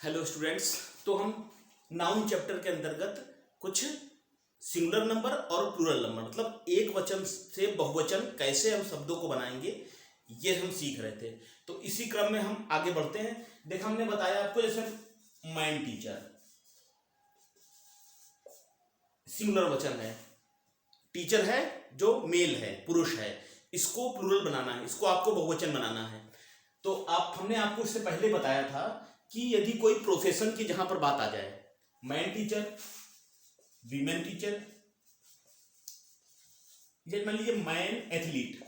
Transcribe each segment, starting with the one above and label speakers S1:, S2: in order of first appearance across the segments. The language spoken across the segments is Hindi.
S1: Hello students. तो हम नाउन चैप्टर के अंतर्गत कुछ सिंगुलर नंबर और प्लूरल नंबर मतलब एक वचन से बहुवचन कैसे हम शब्दों को बनाएंगे ये हम सीख रहे थे। तो इसी क्रम में हम आगे बढ़ते हैं। देखा हमने बताया आपको, जैसे मैन टीचर सिंगुलर वचन है, टीचर है जो मेल है, पुरुष है, इसको प्लूरल बनाना है, इसको आपको बहुवचन बनाना है। तो हमने आपको इससे पहले बताया था कि यदि कोई प्रोफेशन की जहां पर बात आ जाए, मैन टीचर, वीमेन टीचर, जैसे मान लीजिए man athlete,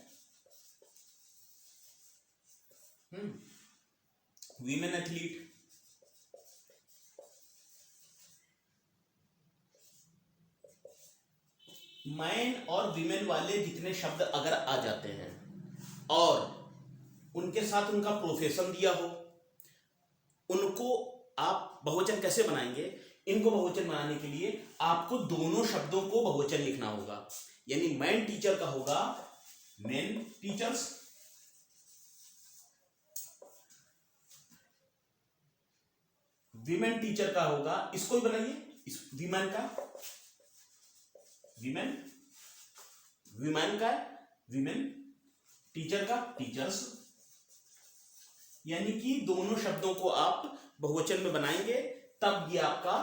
S1: women athlete, man और वीमेन वाले जितने शब्द अगर आ जाते हैं और उनके साथ उनका प्रोफेशन दिया हो, उनको आप बहुवचन कैसे बनाएंगे? इनको बहुवचन बनाने के लिए आपको दोनों शब्दों को बहुवचन लिखना होगा। यानी मैन टीचर का होगा मेन टीचर्स, वीमेन टीचर का होगा, इसको भी बनाइए, इस वीमेन का वीमेन, वीमेन का वीमेन, टीचर का टीचर्स। यानी कि दोनों शब्दों को आप बहुवचन में बनाएंगे, तब ये आपका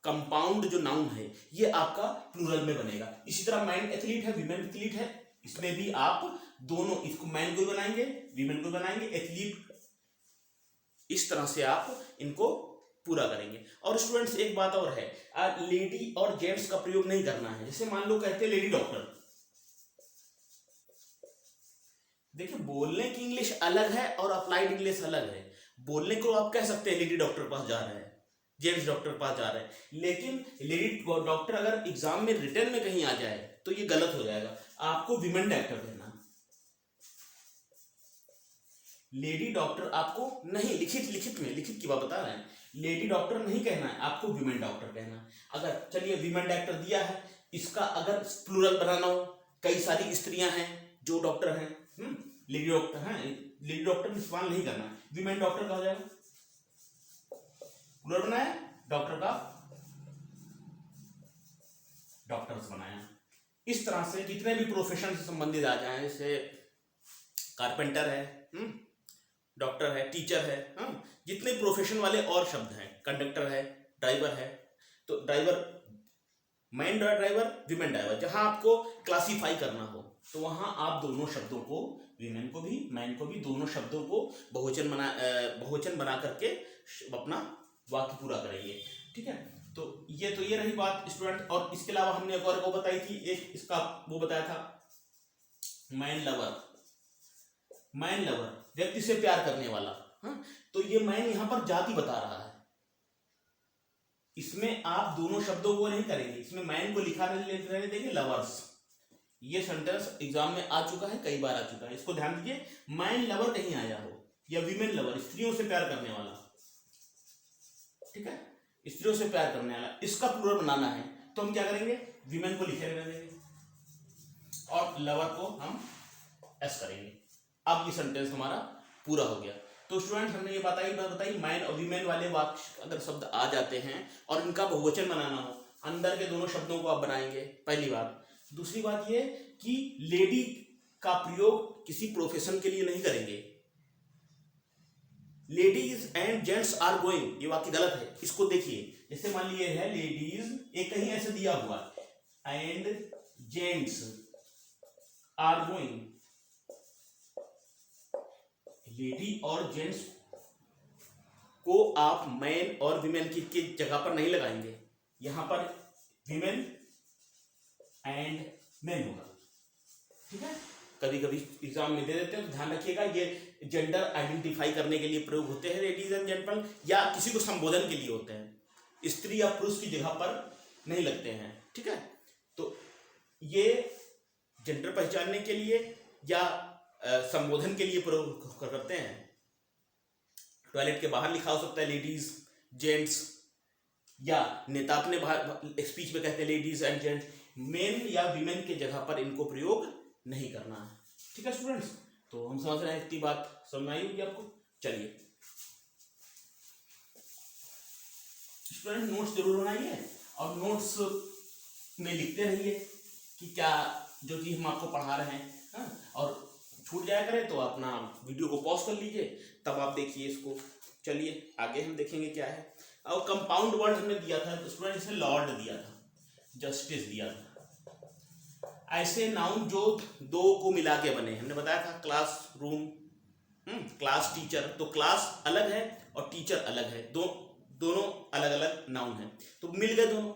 S1: कंपाउंड जो नाउन है ये आपका प्लूरल में बनेगा। इसी तरह मैन एथलीट है, वीमेन एथलीट है, इसमें भी आप दोनों, इसको मैन को बनाएंगे, वीमेन को बनाएंगे, एथलीट, इस तरह से आप इनको पूरा करेंगे। और स्टूडेंट्स एक बात और है, लेडी और जेंट्स का प्रयोग नहीं करना है। जैसे मान लो कहते हैं लेडी डॉक्टर, देखिए बोलने की इंग्लिश अलग है और अप्लाइड इंग्लिश अलग है। बोलने को आप कह सकते हैं लेडी डॉक्टर पास जा रहे हैं, जेंट्स डॉक्टर पास जा रहे हैं, लेकिन लेडी डॉक्टर अगर एग्जाम में रिटर्न में कहीं आ जाए तो ये गलत हो जाएगा। आपको विमेन डॉक्टर कहना, लेडी डॉक्टर आपको नहीं, लिखित की बात बता रहे हैं, लेडी डॉक्टर नहीं कहना है, आपको विमेन डॉक्टर कहना है। अगर चलिए विमेन डॉक्टर दिया है, इसका अगर प्लूरल बनाना हो, कई सारी स्त्रियां हैं जो डॉक्टर हैं, लेडी डॉक्टर हैं, लेडी डॉक्टर इस्तेमाल नहीं करना, विमेन डॉक्टर कहा जाएगा, प्लूरल बनाया, डॉक्टर का डॉक्टर्स बनाया। इस तरह से जितने भी प्रोफेशन से संबंधित आ जाए, जैसे कारपेंटर है, डॉक्टर है, टीचर है, जितने प्रोफेशन वाले और शब्द हैं, कंडक्टर है, ड्राइवर है, तो driver, man driver, women driver, जहां आपको क्लासीफाई करना हो तो वहां आप दोनों शब्दों को, वीमेन को भी मैन को भी, दोनों शब्दों को बहुवचन बना करके अपना वाक्य पूरा करेंगे। ठीक है, तो ये रही बात स्टूडेंट। और इसके अलावा हमने एक और को बताई थी, एक इसका वो बताया था मैन लवर, मैन लवर व्यक्ति से प्यार करने वाला। तो ये मैन यहां पर जाति बता रहा है, इसमें आप दोनों शब्दों को नहीं करेंगे, इसमें मैन को लिखा रहने देंगे, लवर्स। ये सेंटेंस एग्जाम में आ चुका है, कई बार आ चुका है, इसको ध्यान दीजिए। मैन लवर कहीं आया हो या वीमेन लवर, स्त्रियों से प्यार करने वाला, ठीक है, स्त्रियों से प्यार करने वाला, इसका प्लूरल बनाना है तो हम क्या करेंगे, वीमेन को लिखे रहने देंगे और लवर को हम एस करेंगे। अब ये सेंटेंस हमारा पूरा हो गया। तो स्टूडेंट हमने ये बताई मैन और वीमेन वाले वाक्य अगर शब्द आ जाते हैं और इनका बहुवचन बनाना हो, अंदर के दोनों शब्दों को आप बनाएंगे, पहली बात। दूसरी बात ये कि लेडी का प्रयोग किसी प्रोफेशन के लिए नहीं करेंगे। Ladies and gents are going, ये वाक्य गलत है, इसको देखिए। जैसे मान लीजिए है लेडीज, एक कहीं ऐसे दिया हुआ and gents are going, lady और जेंट्स को आप मैन और विमेन की जगह पर नहीं लगाएंगे, यहां पर विमेन एंड मैन होगा। ठीक है, कभी कभी एग्जाम में दे देते हैं तो ध्यान रखिएगा, ये जेंडर आइडेंटिफाई करने के लिए प्रयोग होते हैं, लेडीज एंड जेंटलमैन, या किसी को संबोधन के लिए होते हैं, स्त्री या पुरुष की जगह पर नहीं लगते हैं। ठीक है, तो ये जेंडर पहचानने के लिए या संबोधन के लिए प्रयोग करते हैं। टॉयलेट के बाहर लिखा हो सकता है लेडीज जेंट्स, या नेता अपने बाहर स्पीच में कहते हैं लेडीज एंड जेंट्स, मेन या वीमेन के जगह पर इनको प्रयोग नहीं करना है। ठीक है स्टूडेंट्स, तो हम समझ रहे हैं, इतनी बात समझ आई होगी आपको। चलिए स्टूडेंट नोट्स जरूर बनाइए और नोट्स में लिखते रहिए कि क्या जो चीज़ हम आपको पढ़ा रहे हैं, हाँ? और छूट जाया करे तो अपना वीडियो को पॉज कर लीजिए, तब आप देखिए इसको। चलिए आगे हम देखेंगे क्या है। और कंपाउंड वर्ड हमने दिया था तो स्टूडेंट इसमें लॉर्ड दिया था, जस्टिस दिया था। ऐसे नाउन जो दो को मिला के बने, हमने बताया था क्लास रूम, क्लास टीचर, तो क्लास अलग है और टीचर अलग है, दोनों अलग अलग नाउन है। तो मिल गए दोनों,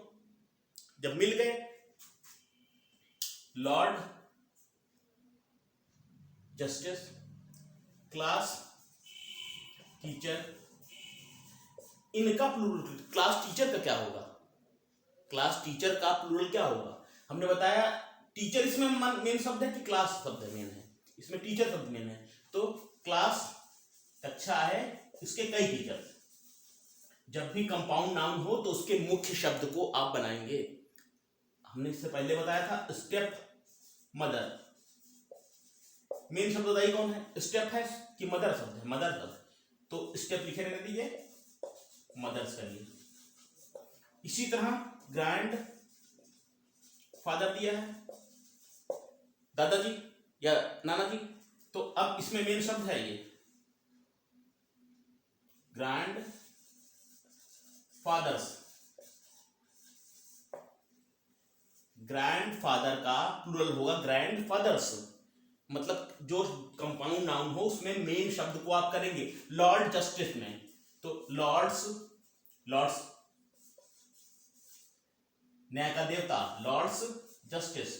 S1: जब मिल गए लॉर्ड जस्टिस क्लास टीचर, इनका प्लूरल, क्लास टीचर का क्या होगा, क्लास टीचर का प्लूरल क्या होगा? हमने बताया टीचर इसमें मेन शब्द है कि क्लास शब्द मेन है, इसमें टीचर शब्द मेन है। तो क्लास कक्षा है, इसके कई टीचर। जब भी कंपाउंड नाउन हो तो उसके मुख्य शब्द को आप बनाएंगे। हमने इससे पहले बताया था स्टेप मदर, मेन शब्द बताइए कौन है, स्टेप है कि मदर शब्द है, मदर शब्द, तो स्टेप लिखे रहने दीजिए, मदर्स करिए। इसी तरह ग्रैंड फादर दिया है, दादाजी या नाना जी, तो अब इसमें मेन शब्द है ये ग्रैंड फादर्स। ग्रैंड फादर का प्लूरल होगा ग्रैंड फादर्स, मतलब जो कंपाउंड नाउन हो उसमें मेन शब्द को आप करेंगे। लॉर्ड जस्टिस में तो लॉर्ड्स, लॉर्ड्स न्याय का देवता, lords justice,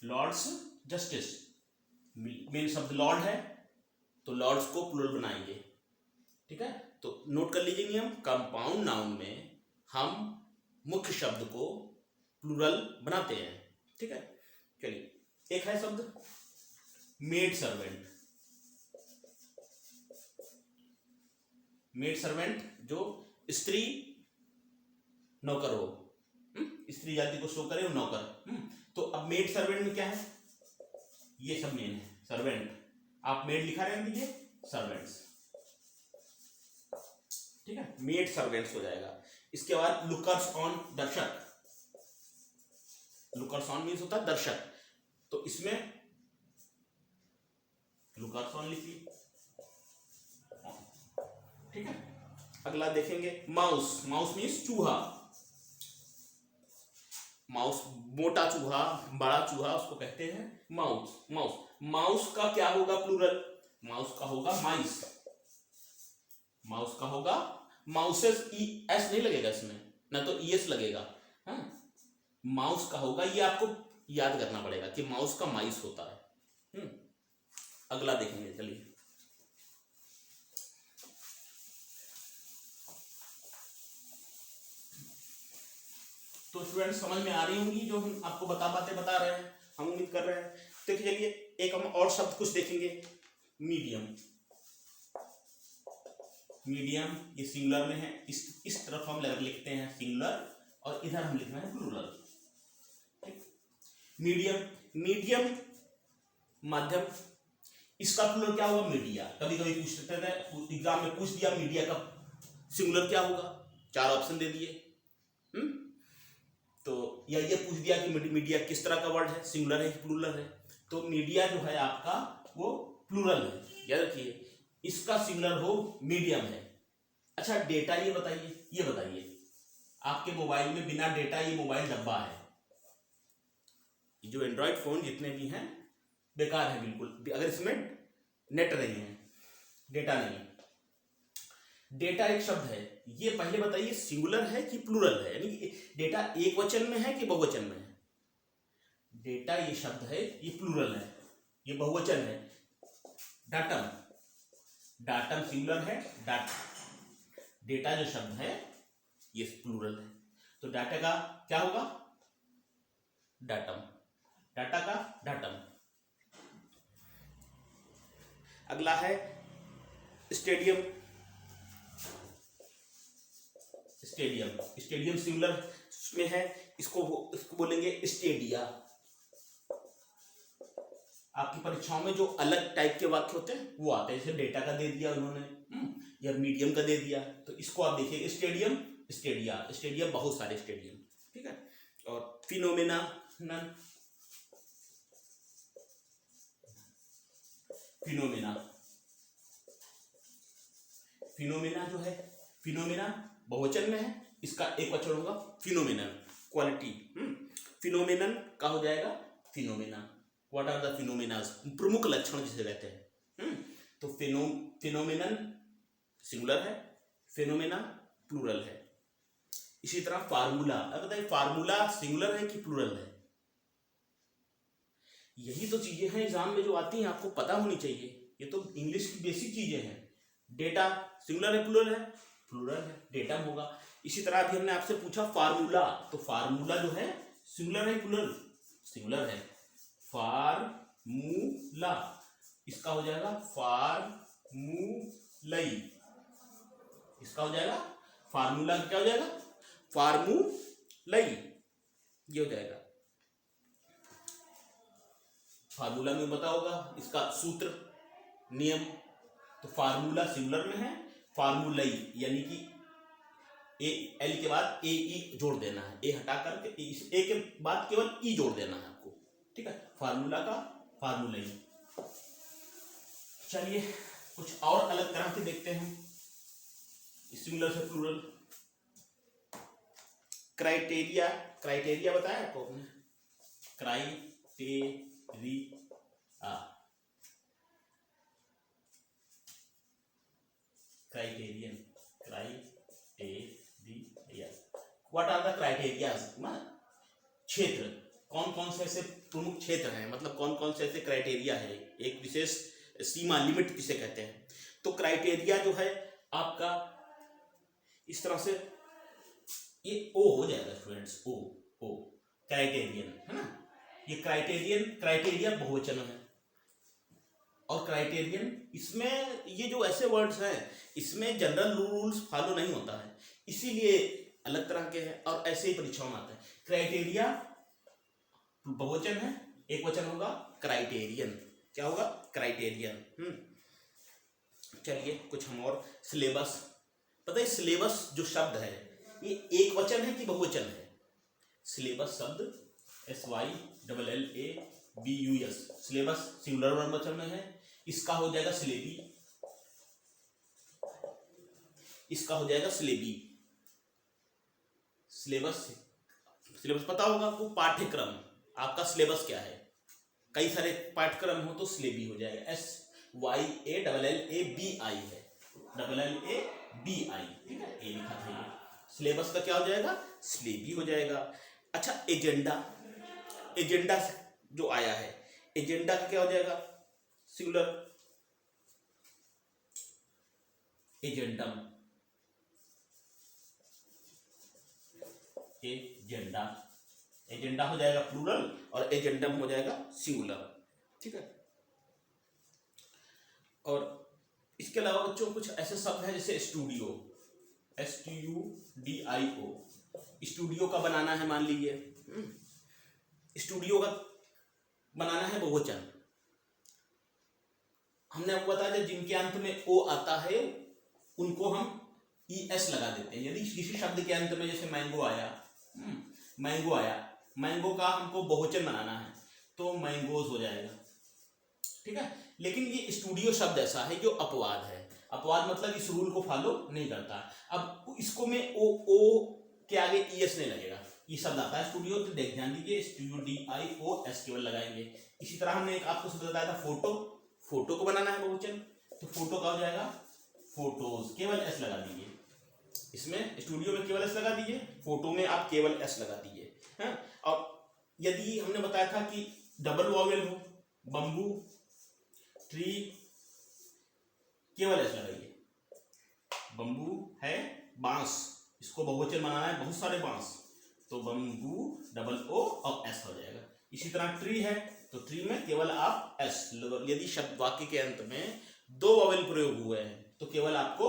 S1: lords justice, main शब्द लॉर्ड है तो लॉर्ड्स को प्लूरल बनाएंगे। ठीक है, तो नोट कर लीजिए नियम, कंपाउंड नाउन में हम मुख्य शब्द को प्लूरल बनाते हैं। ठीक है, चलिए एक है शब्द मेड सर्वेंट। मेड सर्वेंट जो स्त्री नौकर हो, स्त्री जाति को शो करे वो नौकर। तो अब मेड सर्वेंट में क्या है, ये सब मेन है, सर्वेंट आप मेड लिखा रहने दीजिए, सर्वेंट्स। ठीक है, मेड सर्वेंट्स हो जाएगा। इसके बाद लुकर्स ऑन, दर्शक, लुकर्स ऑन मीन्स होता है दर्शक, तो इसमें लुकर्स ऑन लिखिए। ठीक है, अगला देखेंगे माउस। माउस मीन्स चूहा, माउस मोटा चूहा, बड़ा चूहा, उसको कहते हैं माउस। माउस, माउस का क्या होगा प्लूरल, माउस का होगा माइस, माउस का होगा माउसेस, ई एस नहीं लगेगा इसमें, ना तो ई एस लगेगा। हाँ, माउस का होगा, ये आपको याद करना पड़ेगा कि माउस का माइस होता है। अगला देखेंगे, चलिए तो स्टूडेंट समझ में आ रही होंगी जो हम आपको बता रहे हैं, हम उम्मीद कर रहे हैं। तो चलिए एक हम और शब्द कुछ देखेंगे, मीडियम। मीडियम ये सिंगुलर में है, इस तरफ हम लिखते हैं सिंगुलर और इधर हम लिख रहे हैं प्लूरल। मीडियम, मीडियम माध्यम, इसका प्लूरल क्या होगा, मीडिया। कभी कभी पूछते थे, एग्जाम में पूछ दिया मीडिया का सिंगुलर क्या होगा, 4 ऑप्शन दे दिए। तो या ये पूछ दिया कि मीडिया किस तरह का वर्ड है, सिंगुलर है कि प्लूरल है। तो मीडिया जो है आपका वो प्लूरल है, याद रखिए, इसका सिंगुलर हो मीडियम है। अच्छा डेटा, ये बताइए आपके मोबाइल में बिना डेटा ये मोबाइल डब्बा है, जो एंड्रॉइड फोन जितने भी हैं बेकार है बिल्कुल, अगर इसमें नेट नहीं है, डेटा नहीं है। डेटा एक शब्द है, ये पहले बताइए सिंगुलर है कि प्लूरल है, यानी कि डेटा एक वचन में है कि बहुवचन में है। डेटा ये शब्द है, ये प्लूरल है, ये बहुवचन है। डाटम, डाटम सिंगुलर है, डेटा जो शब्द है ये प्लूरल है, तो डाटा का क्या होगा, डाटम, डाटा का डाटम। अगला है स्टेडियम। स्टेडियम, स्टेडियम सिंगुलर में है, इसको बोलेंगे स्टेडिया। आपकी परीक्षाओं में जो अलग टाइप के वाक्य होते हैं वो आते हैं, जैसे डेटा का दे दिया उन्होंने, या मीडियम का दे दिया, तो इसको आप देखिए स्टेडियम, स्टेडिया, स्टेडियम, बहुत सारे स्टेडियम, ठीक है। और फिनोमेना, फिनोमेना, फिनोमेना जो है, फिनोमेना बहुवचन में है, इसका एक वचन होगा फिनोमेनन, क्वालिटी, फिनोमेनन का हो जाएगा फिनोमेना। व्हाट आर द फिनोमेनास, प्रमुख लक्षण जिसे कहते हैं, तो फिनोमेनन सिंगुलर है, फिनोमेना प्लूरल है। इसी तरह फार्मूला, अब बताइए फार्मूला सिंगुलर है कि प्लूरल है? यही तो चीजें हैं एग्जाम में जो आती हैं, आपको पता होनी चाहिए, ये तो इंग्लिश की बेसिक चीजें हैं। डेटा सिंगुलर है प्लूरल है? प्लूरल है, डेटा होगा। इसी तरह अभी हमने आपसे पूछा फार्मूला, तो फार्मूला जो है सिंगुलर है प्लूरल? सिंगुलर है, फार्मूला, इसका हो जाएगा फार्मूलई, इसका हो जाएगा फार्मूला, क्या हो जाएगा फार्मूलई, ये हो जाएगा। फार्मूला में पता होगा इसका सूत्र, नियम, तो फार्मूला सिंगुलर में है, फार्मूलई यानी कि ए, एल के बाद ए ई जोड़ देना है, ए हटा करके इस ए के बाद केवल ई जोड़ देना है आपको, ठीक है, फार्मूला का फार्मूलई। चलिए कुछ और अलग तरह के देखते हैं सिंगुलर से प्लूरल। क्राइटेरिया, क्राइटेरिया बताया आपको आपने, criteria, criterion, criteria, what are the criterias, क्षेत्र, कौन कौन से ऐसे प्रमुख क्षेत्र हैं, मतलब कौन कौन से ऐसे क्राइटेरिया है, एक विशेष सीमा, लिमिट किसे कहते हैं। तो क्राइटेरिया जो है आपका इस तरह से, ये ओ हो जाएगा स्टूडेंट्स, ओ, ओ क्राइटेरियन है ना, ये क्राइटेरियन, क्राइटेरिया बहुवचन है, और क्राइटेरियन, इसमें ये जो ऐसे वर्ड्स हैं इसमें जनरल रूल्स फॉलो नहीं होता है, इसीलिए अलग तरह के हैं, और ऐसे ही परीक्षाओं में आता है। क्राइटेरिया बहुवचन है, एक वचन होगा क्राइटेरियन, क्या होगा क्राइटेरियन। चलिए कुछ हम और, सिलेबस, पता है सिलेबस जो शब्द है ये एक वचन है कि बहुवचन है? सिलेबस शब्द SYLLABUS, सिलेबस सिंगुलर बहुवचन में है, इसका हो जाएगा सिलेबी, इसका हो जाएगा सिलेबी। सिलेबस, सिलेबस पता होगा आपको, पाठ्यक्रम, आपका सिलेबस क्या है, कई सारे पाठ्यक्रम हो तो सिलेबी हो जाएगा, SYALLABI है, LLABI, ठीक है, ए लिखा था ये, सिलेबस का क्या हो जाएगा सिलेबी हो जाएगा। अच्छा एजेंडा, एजेंडा जो आया है, एजेंडा का क्या हो जाएगा सिंगुलर, एजेंडम, एजेंडा, एजेंडा हो जाएगा प्लूरल और एजेंडम हो जाएगा सिंगुलर, ठीक है। और इसके अलावा बच्चों कुछ ऐसे शब्द हैं जैसे स्टूडियो, STUDIO, स्टूडियो का बनाना है, मान लीजिए स्टूडियो का बनाना है बहुवचन, हमने आपको बताया था जिनके अंत में ओ आता है उनको हम ES लगा देते हैं। यदि किसी शब्द के अंत में जैसे मैंगो आया, मैंगो आया, मैंगो का हमको बहुवचन बनाना है तो मैंगोज हो जाएगा, ठीक है। लेकिन ये स्टूडियो शब्द ऐसा है जो अपवाद है, अपवाद मतलब इस रूल को फॉलो नहीं करता। अब इसको में ओ के आगे ES नहीं लगेगा, ये शब्द आता है स्टूडियो, तो देख ध्यान दीजिए STUDIOS केवल लगाएंगे। इसी तरह हमने एक आपको शब्द बताया था फोटो, फोटो को बनाना है बहुवचन तो फोटो का हो जाएगा फोटोज, केवल S लगा दीजिए, इसमें स्टूडियो में केवल S लगा दीजिए, फोटो में आप केवल S लगा दीजिए, हैं। और यदि हमने बताया था कि डबल वॉवेल हो, बम्बू, ट्री, केवल S लगाइए, बम्बू है बांस, इसको बहुवचन बनाना है बहुत सारे बांस, तो बम्बू डबल O और S हो जाएगा। इसी तरह ट्री है तो ट्री में केवल आप S, यदि शब्द वाक्य के अंत में दो वॉवेल प्रयोग हुए हैं तो केवल आपको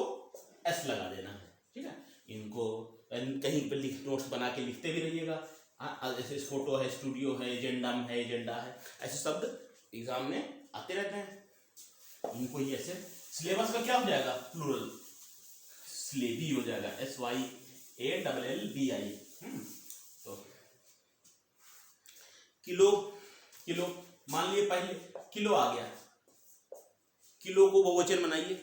S1: S लगा देना है, ठीक है। इनको कहीं पर नोट्स बना के लिखते भी रहिएगा, जैसे फोटो है, स्टूडियो है, एजेंडम है, एजेंडा है, ऐसे शब्द एग्जाम में आते रहते हैं। इनको ही ऐसे सिलेबस का क्या हो जाएगा, प्लूरल स्लेबी हो जाएगा, SYALLBI। तो किलो, किलो मान लिए पहले किलो आ गया, किलो को बहुवचन बनाइए।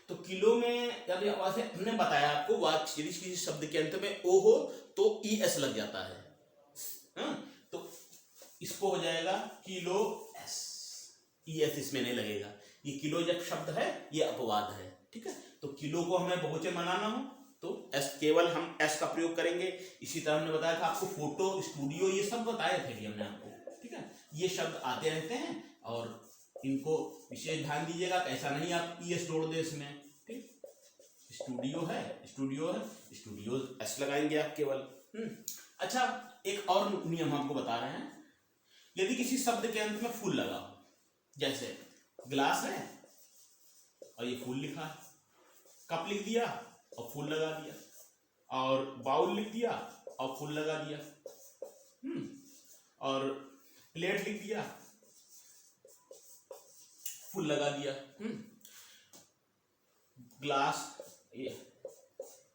S1: तो किलो में जब वैसे हमने बताया आपको वाक्य यदि किसी शब्द के अंत में ओ हो तो ES लग जाता है। तो इसको हो जाएगा किलो एस, ES इसमें नहीं लगेगा। ये किलो जब शब्द है ये अपवाद है, ठीक है। तो किलो को हमें बहुवचन बनाना हो तो एस, केवल हम एस का प्रयोग करेंगे। इसी तरह हमने बताया था आपको फोटो, स्टूडियो, ये सब बताए थे कि हमने आपको, ठीक है। ये शब्द आते रहते हैं और इनको विशेष ध्यान दीजिएगा, ऐसा नहीं आप ES जोड़ दे इसमें, ठीक। स्टूडियो है, स्टूडियो है, स्टूडियो एस लगाएंगे आप केवल। अच्छा, एक और नियम आपको बता रहे हैं, यदि किसी शब्द के अंत में फुल लगा हो, जैसे ग्लास है और ये फुल लिखा है, कप लिख दिया और फुल लगा दिया, और बाउल लिख दिया और फुल लगा दिया, और प्लेट लिख दिया, फुल लगा दिया, ग्लास, ये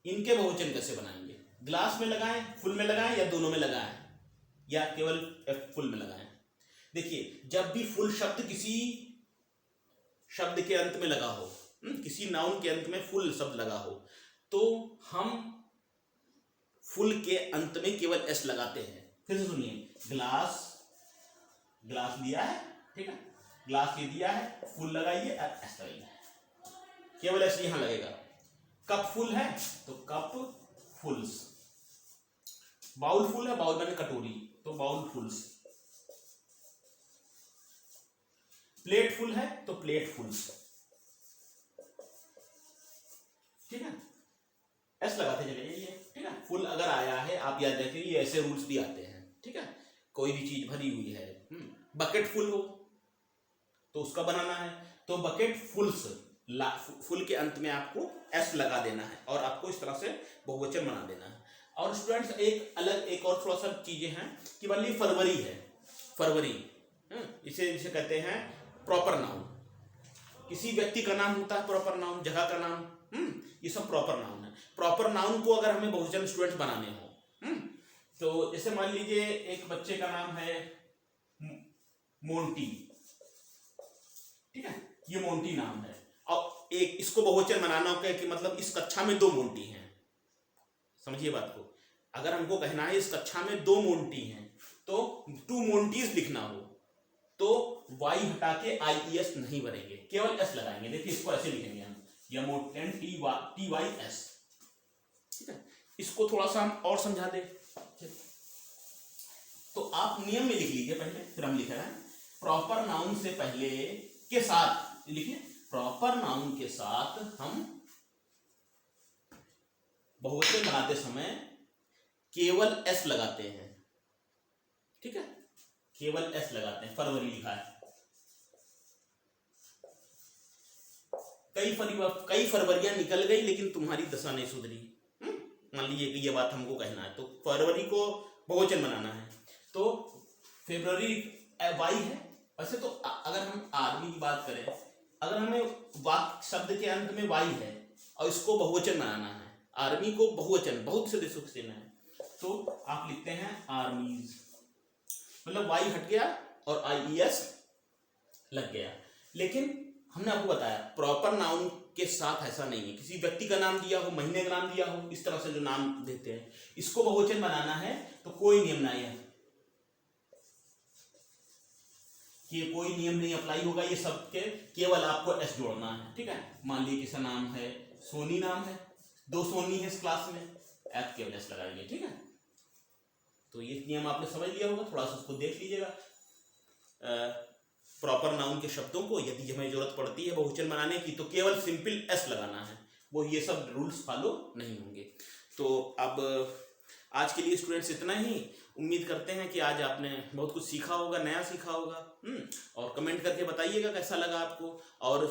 S1: इनके बहुवचन कैसे बनाएंगे? ग्लास में लगाएं, फुल में लगाएं, या दोनों में लगाएं, या केवल फुल में लगाएं? देखिए, जब भी फुल शब्द किसी शब्द के अंत में लगा हो, किसी नाउन के अंत में फुल शब्द लगा हो, तो हम फुल के अंत में केवल एस लगाते हैं। फिर से सुनिए, ग्लास, ग्लास दिया है, ठीक है, ग्लास ये दिया है, फुल लगाइए, एस लगाइए, केवल एस यहां लगेगा। कप फुल है तो कप फुल्स, बाउल फुल है, बाउल मैंने कटोरी, तो बाउल फुल्स, प्लेट फुल है तो प्लेट फुल्स, ठीक है। एस लगाते चले जाइए, ठीक है। फुल अगर आया है, आप याद रखिए ये ऐसे रूल्स भी आते हैं, ठीक है। कोई भी चीज भरी हुई है, बकेट फुल हो तो उसका बनाना है, तो बकेट फुल्स, फुल के अंत में आपको एस लगा देना है और आपको इस तरह से बहुवचन बना देना है। और स्टूडेंट्स एक अलग, एक और थोड़ा सा चीजें हैं कि मान लीजिए फरवरी है, फरवरी, इसे कहते हैं प्रॉपर नाउन। किसी व्यक्ति का नाम होता है प्रॉपर नाउन, जगह का नाम, ये सब प्रॉपर नाउन है। प्रॉपर नाउन को अगर हमें बहुवचन स्टूडेंट्स बनाने हो, तो जैसे मान लीजिए एक बच्चे का नाम है मोंटी, ठीक है, ये मोंटी नाम है, और एक इसको बहुवचन बनाना होगा कि मतलब इस कक्षा में 2 मोंटी हैं, समझिए बात को। अगर हमको कहना है इस कक्षा में 2 मोंटी हैं, तो 2 मोंटीज लिखना हो तो वाई हटा के IES नहीं बनेंगे, केवल एस लगाएंगे। देखिए इसको ऐसे लिखेंगे हम, यमोटेन TYS, ठीक है। इसको थोड़ा सा हम और समझा दे, तो आप नियम में लिख लीजिए पहले, फिर हम लिख रहे हैं प्रॉपर नाउन से पहले के साथ लिखिए, प्रॉपर नाउन के साथ हम बहुवचन बनाते समय केवल एस लगाते हैं, ठीक है, केवल एस लगाते हैं। फरवरी लिखा है, कई फरवरियां निकल गई लेकिन तुम्हारी दशा नहीं सुधरी, मान लीजिए कि ये बात हमको कहना है, तो फरवरी को बहुवचन बनाना है, तो फरवरी वाई है। वैसे तो अगर हम आर्मी की बात करें, अगर हमें वाक्य शब्द के अंत में वाई है और इसको बहुवचन बनाना है, आर्मी को बहुवचन बहुत से देशों से देना है, तो आप लिखते हैं आर्मीज, मतलब वाई हट गया और IES लग गया। लेकिन हमने आपको बताया प्रॉपर नाउन के साथ ऐसा नहीं है, किसी व्यक्ति का नाम दिया हो, महीने का नाम दिया हो, इस तरह से जो नाम देते हैं, इसको बहुवचन बनाना है तो कोई नियम नहीं है, कि कोई नियम नहीं अप्लाई होगा, ये सब के केवल आपको एस जोड़ना है, ठीक है। मान लीजिए किसी नाम है सोनी, नाम है, 2 सोनी है इस क्लास में, एफ केवल एस लगाएंगे, ठीक है। तो ये नियम आपने समझ लिया होगा, थोड़ा सा उसको देख लीजिएगा प्रॉपर नाउन के शब्दों को, यदि हमें जरूरत पड़ती है बहुवचन बनाने की तो केवल सिंपल एस लगाना है, वो ये सब रूल्स फॉलो नहीं होंगे। तो अब आज के लिए स्टूडेंट्स इतना ही, उम्मीद करते हैं कि आज आपने बहुत कुछ सीखा होगा, नया सीखा होगा, और कमेंट करके बताइएगा कैसा लगा आपको। और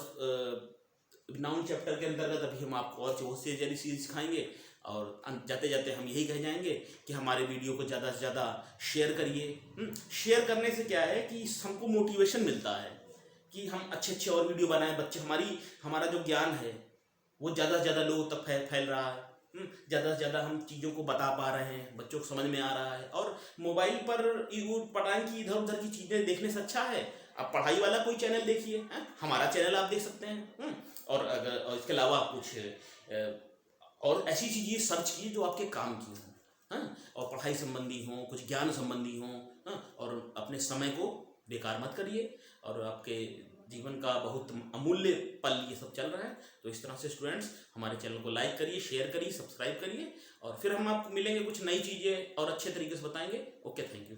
S1: नाउन चैप्टर के अंतर्गत अभी हम आपको और बहुत से जरिए चीज सिखाएंगे, और जाते जाते हम यही कह जाएंगे कि हमारे वीडियो को ज़्यादा से ज़्यादा शेयर करिए। शेयर करने से क्या है कि हमको मोटिवेशन मिलता है कि हम अच्छे अच्छे और वीडियो बनाएं, बच्चे हमारा जो ज्ञान है वो ज़्यादा से ज़्यादा लोगों तक फैल रहा है। ज़्यादा से ज़्यादा हम चीज़ों को बता पा रहे हैं, बच्चों को समझ में आ रहा है। और मोबाइल पर पढ़ाई की इधर उधर की चीज़ें देखने से अच्छा है आप पढ़ाई वाला कोई चैनल देखिए, हमारा चैनल आप देख सकते हैं। और इसके अलावा कुछ और ऐसी चीज़ें सर्च कीजिए जो आपके काम की हों, और पढ़ाई संबंधी हों, कुछ ज्ञान संबंधी हों, और अपने समय को बेकार मत करिए। और आपके जीवन का बहुत अमूल्य पल ये सब चल रहा है। तो इस तरह से स्टूडेंट्स हमारे चैनल को लाइक करिए, शेयर करिए, सब्सक्राइब करिए, और फिर हम आपको मिलेंगे कुछ नई चीज़ें और अच्छे तरीके से बताएंगे। Okay, thank you.